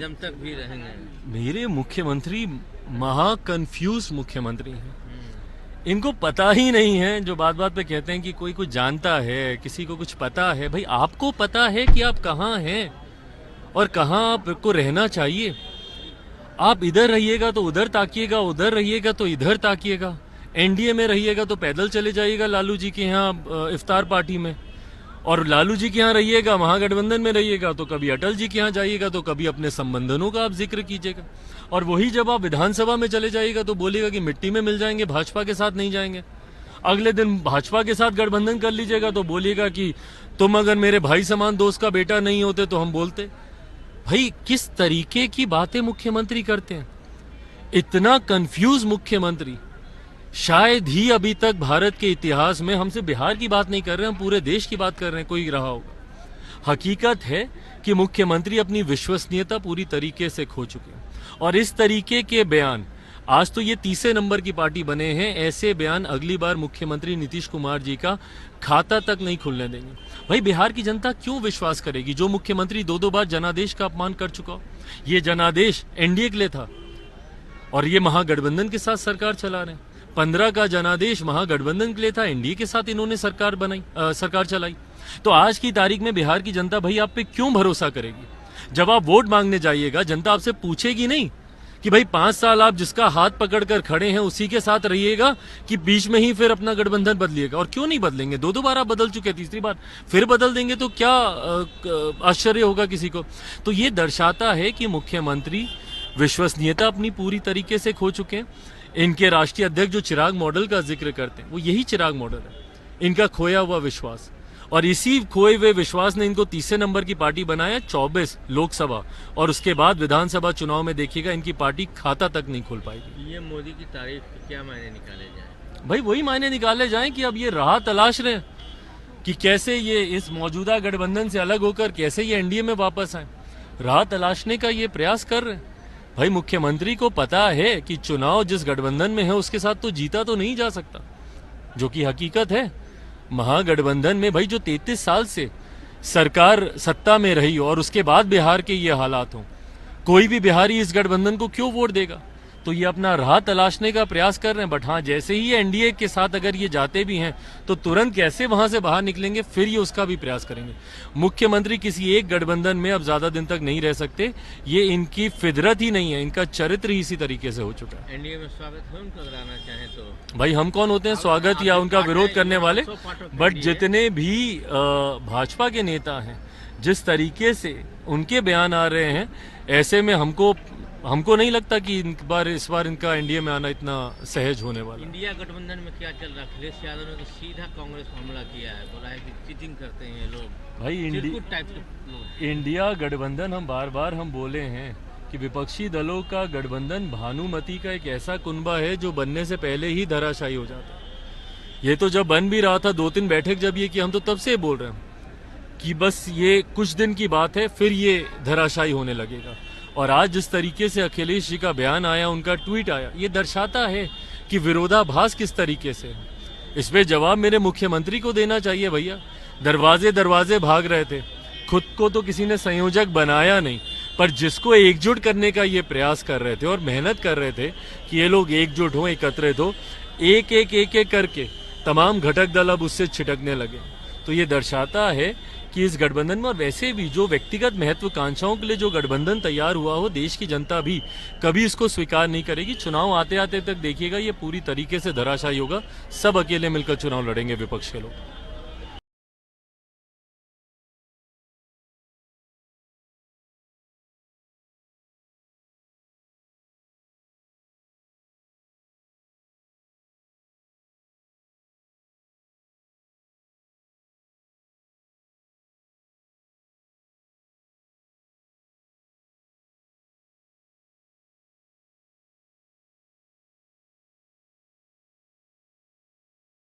जब तक भी रहेंगे। मेरे मुख्यमंत्री महा कंफ्यूज मुख्यमंत्री हैं। इनको पता ही नहीं है, जो बात बात पे कहते हैं कि कोई कुछ जानता है, किसी को कुछ पता है। भाई आपको पता है कि आप कहाँ हैं और कहाँ आपको रहना चाहिए। आप इधर रहिएगा तो उधर ताकिएगा, उधर रहिएगा तो इधर ताकिएगा। एनडीए में रहिएगा तो पैदल चले जाइएगा लालू जी के यहाँ इफ्तार पार्टी में, और लालू जी के यहाँ रहिएगा, महागठबंधन में रहिएगा तो कभी अटल जी के यहाँ जाइएगा तो कभी अपने संबंधनों का आप जिक्र कीजिएगा। और वही जब आप विधानसभा में चले जाइएगा तो बोलिएगा कि मिट्टी में मिल जाएंगे, भाजपा के साथ नहीं जाएंगे। अगले दिन भाजपा के साथ गठबंधन कर लीजिएगा तो बोलिएगा कि तुम अगर मेरे भाई समान दोस्त का बेटा नहीं होते तो हम बोलते। भाई किस तरीके की बातें मुख्यमंत्री करते हैं। इतना कंफ्यूज मुख्यमंत्री शायद ही अभी तक भारत के इतिहास में, हमसे बिहार की बात नहीं कर रहे, हम पूरे देश की बात कर रहे हैं, कोई रहा होगा। हकीकत है कि मुख्यमंत्री अपनी विश्वसनीयता पूरी तरीके से खो चुके हैं। और इस तरीके के बयान, आज तो ये तीसरे नंबर की पार्टी बने हैं, ऐसे बयान अगली बार मुख्यमंत्री नीतीश कुमार जी का खाता तक नहीं खुलने देंगे। भाई बिहार की जनता क्यों विश्वास करेगी जो मुख्यमंत्री दो बार जनादेश का अपमान कर चुका हो। ये जनादेश एनडीए के लिए था और ये महागठबंधन के साथ सरकार चला रहे हैं। 15 का जनादेश महागठबंधन के लिए था, एनडीए के साथ इन्होंने सरकार चलाई। तो आज की तारीख में बिहार की जनता भाई आप पे क्यों भरोसा करेगी। जब आप वोट मांगने जाइएगा, जनता आपसे पूछेगी नहीं कि भाई 5 साल आप जिसका हाथ पकड़कर खड़े हैं उसी के साथ रहिएगा कि बीच में ही फिर अपना गठबंधन बदलिएगा। और क्यों नहीं बदलेंगे, दो बार आप बदल चुके, तीसरी बार फिर बदल देंगे तो क्या आश्चर्य होगा किसी को। तो ये दर्शाता है कि मुख्यमंत्री विश्वसनीयता अपनी पूरी तरीके से खो चुके हैं। इनके राष्ट्रीय अध्यक्ष जो चिराग मॉडल का जिक्र करते हैं, वो यही चिराग मॉडल है, इनका खोया हुआ विश्वास। और इसी खोए हुए विश्वास ने इनको तीसरे नंबर की पार्टी बनाया 24 लोकसभा और उसके बाद विधानसभा चुनाव में देखिएगा इनकी पार्टी खाता तक नहीं खोल पाएगी। ये मोदी की तारीफ के क्या मायने निकाले जाए। भाई वही मायने निकाले जाएं कि अब ये राह तलाश रहे हैं कि कैसे ये इस मौजूदा गठबंधन से अलग होकर कैसे ये एनडीए में वापस आए। राह तलाशने का ये प्रयास कर रहे हैं। भाई मुख्यमंत्री को पता है कि चुनाव जिस गठबंधन में है उसके साथ तो जीता तो नहीं जा सकता, जो कि हकीकत है। महागठबंधन में भाई जो 33 साल से सरकार सत्ता में रही और उसके बाद बिहार के ये हालात हों, कोई भी बिहारी इस गठबंधन को क्यों वोट देगा। तो ये अपना राह तलाशने का प्रयास कर रहे हैं। बट हाँ, जैसे ही एनडीए के साथ अगर ये जाते भी हैं तो तुरंत कैसे वहां से बाहर निकलेंगे, फिर ये उसका भी प्रयास करेंगे। मुख्यमंत्री किसी एक गठबंधन में अब ज्यादा दिन तक नहीं रह सकते। ये इनकी फितरत ही नहीं है, इनका चरित्र ही इसी तरीके से हो चुका है। एनडीए में स्वागत है उनका, अगर आना चाहें तो। भाई हम कौन होते हैं स्वागत या उनका विरोध करने वाले। बट जितने भी भाजपा के नेता हैं, जिस तरीके से उनके बयान आ रहे हैं, ऐसे में हमको नहीं लगता कि इस बार इनका एनडीए में आना इतना सहज होने वाला। इंडिया गठबंधन में क्या चल रहा है। अखिलेश यादव ने तो सीधा कांग्रेस पर हमला किया है, बोला है कि चीटिंग करते हैं ये लोग। भाई इंडिया गठबंधन हम बार बार बोले हैं कि विपक्षी दलों का गठबंधन भानुमति का एक ऐसा कुनबा है जो बनने से पहले ही धराशायी हो जाता है। ये तो जब बन भी रहा था, 2-3 बैठक जब ये की, हम तो तब से बोल रहे हैं कि बस ये कुछ दिन की बात है, फिर ये धराशायी होने लगेगा। और आज जिस तरीके से अखिलेश जी का बयान आया, उनका ट्वीट आया, ये दर्शाता है कि विरोधाभास किस तरीके से है। इस पे जवाब मेरे मुख्यमंत्री को देना चाहिए। भैया दरवाजे दरवाजे भाग रहे थे, खुद को तो किसी ने संयोजक बनाया नहीं, पर जिसको एकजुट करने का ये प्रयास कर रहे थे और मेहनत कर रहे थे कि ये लोग एकजुट हों, एकत्रित हो, एक एक करके तमाम घटक दल अब उससे छिटकने लगे। तो ये दर्शाता है कि इस गठबंधन में, और वैसे भी जो व्यक्तिगत महत्वाकांक्षाओं के लिए जो गठबंधन तैयार हुआ हो, देश की जनता भी कभी इसको स्वीकार नहीं करेगी। चुनाव आते आते तक देखिएगा ये पूरी तरीके से धराशायी होगा। सब अकेले मिलकर चुनाव लड़ेंगे विपक्ष के लोग।